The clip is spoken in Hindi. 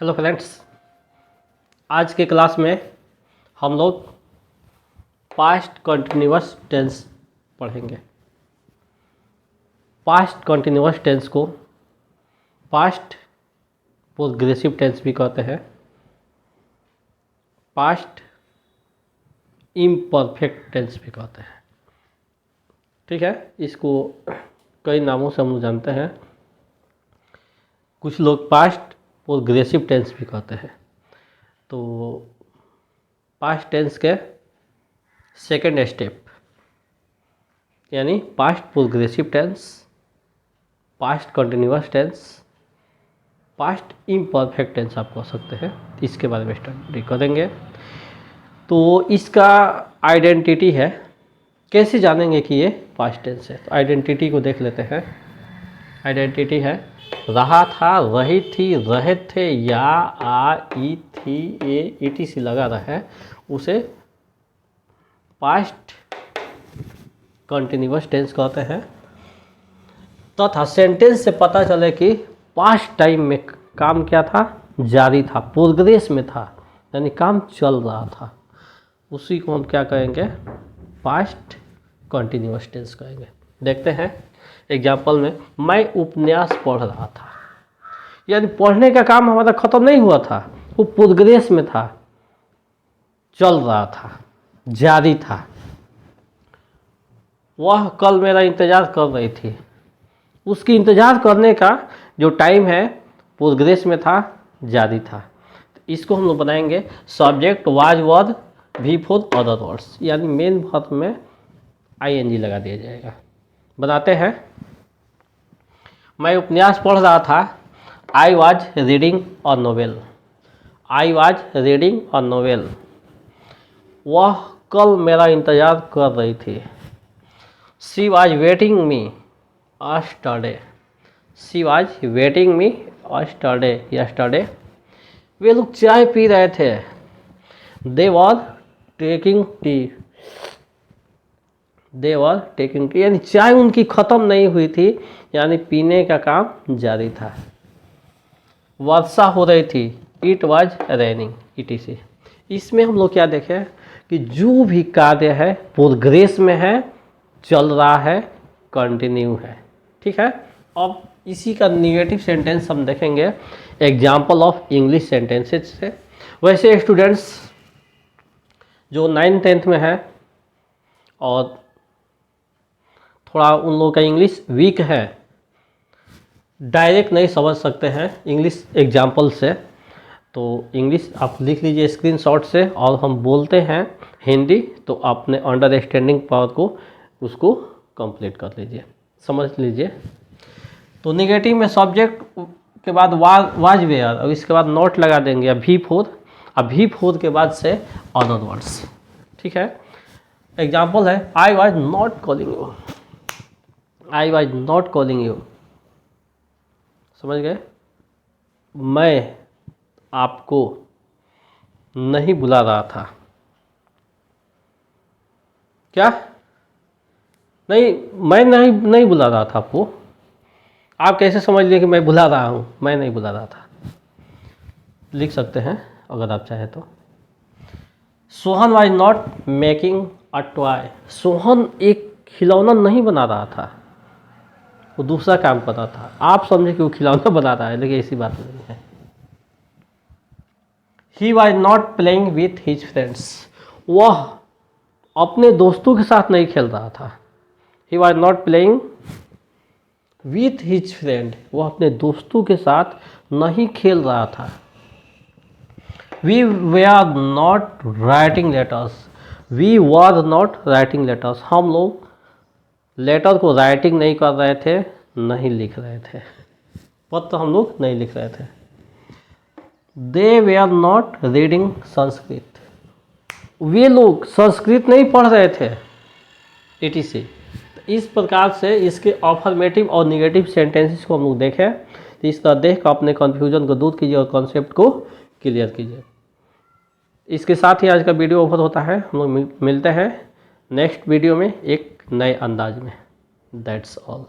हेलो फ्रेंड्स, आज के क्लास में हम लोग पास्ट कंटिन्यूअस टेंस पढ़ेंगे। पास्ट कंटिन्यूअस टेंस को पास्ट प्रोग्रेसिव टेंस भी कहते हैं, पास्ट इम्परफेक्ट टेंस भी कहते हैं। ठीक है, इसको कई नामों से हम लोग जानते हैं। कुछ लोग पास्ट प्रोग्रेसिव टेंस भी कहते हैं। तो पास्ट टेंस के सेकेंड स्टेप यानी past progressive tense, past continuous tense, past imperfect tense आप कह सकते हैं। इसके बारे में स्टडी करेंगे। तो इसका आइडेंटिटी है, कैसे जानेंगे कि ये पास्ट टेंस है। तो आइडेंटिटी को देख लेते हैं। आइडेंटिटी है रहा था, रही थी, रहे थे, या, आ, ई, थी, ए, ईटीसी लगा रहा है, उसे पास्ट कंटिन्यूअस टेंस कहते हैं। तथा सेंटेंस से पता चले कि पास्ट टाइम में काम क्या था, जारी था, प्रोग्रेस में था, यानी काम चल रहा था, उसी को हम क्या कहेंगे, पास्ट कंटिन्यूअस टेंस कहेंगे। देखते हैं एग्जाम्पल में, मैं उपन्यास पढ़ रहा था, यानी पढ़ने का काम हमारा खत्म नहीं हुआ था, वो प्रोग्रेस में था, चल रहा था, जारी था। वह कल मेरा इंतज़ार कर रही थी, उसकी इंतज़ार करने का जो टाइम है प्रोग्रेस में था, जारी था। तो इसको हम लोग बनाएंगे सब्जेक्ट वाज वर्ड भी फोर अदर वर्ड्स, यानी मेन वर्ब में आईएनजी लगा दिया जाएगा। बताते हैं, मैं उपन्यास पढ़ रहा था, I was reading a novel, I was reading a novel. वह कल मेरा इंतज़ार कर रही थी, she was waiting me yesterday, she was waiting me yesterday. वे लोग चाय पी रहे थे, they were taking tea, they were taking tea, यानी चाय उनकी ख़त्म नहीं हुई थी, यानी पीने का काम जारी था। वर्षा हो रही थी, इट वॉज रेनिंग, ईटीसी। इसमें हम लोग क्या देखें कि जो भी कार्य है प्रोग्रेस में है, चल रहा है, कंटिन्यू है। ठीक है, अब इसी का निगेटिव सेंटेंस हम देखेंगे एग्जाम्पल ऑफ इंग्लिश सेंटेंसेस से। वैसे स्टूडेंट्स जो 9th-10th में है और थोड़ा उन लोगों का इंग्लिश वीक है, डायरेक्ट नहीं समझ सकते हैं इंग्लिश एग्जाम्पल से, तो इंग्लिश आप लिख लीजिए स्क्रीनशॉट से, और हम बोलते हैं हिंदी, तो अपने अंडरस्टैंडिंग पावर को उसको कंप्लीट कर लीजिए, समझ लीजिए। तो निगेटिव में सब्जेक्ट के बाद वाज वेयर, और इसके बाद नॉट लगा देंगे, या भी फोर के बाद से अदर वर्ड्स। ठीक है, एग्जाम्पल है, I was not calling you, I was not calling you, समझ गए, मैं आपको नहीं बुला रहा था। क्या नहीं, मैं नहीं बुला रहा था आपको। आप कैसे समझ लिए कि मैं बुला रहा हूँ, मैं नहीं बुला रहा था। लिख सकते हैं अगर आप चाहें तो। Sohan was not making a toy, Sohan एक खिलौना नहीं बना रहा था, वो दूसरा काम कर रहा था। आप समझे कि वो खिलौना बना रहा है, लेकिन ऐसी बात नहीं है। He was not playing with his friends, वह अपने दोस्तों के साथ नहीं खेल रहा था। He was not playing with his friend, वह अपने दोस्तों के साथ नहीं खेल रहा था। We were not writing letters, we were not writing letters, हम लोग लेटर को राइटिंग नहीं कर रहे थे, नहीं लिख रहे थे, पत्र हम लोग नहीं लिख रहे थे। दे वेयर नॉट रीडिंग संस्कृत, वे लोग संस्कृत नहीं पढ़ रहे थे, ईटीसी। इस प्रकार से इसके अफर्मेटिव और निगेटिव सेंटेंसेस को हम लोग देखें, तो इस तरह देख कर अपने कन्फ्यूजन को दूर कीजिए और कॉन्सेप्ट को क्लियर कीजिए। इसके साथ ही आज का वीडियो ओवर होता है। हम लोग मिलते हैं नेक्स्ट वीडियो में एक नए अंदाज में। That's all.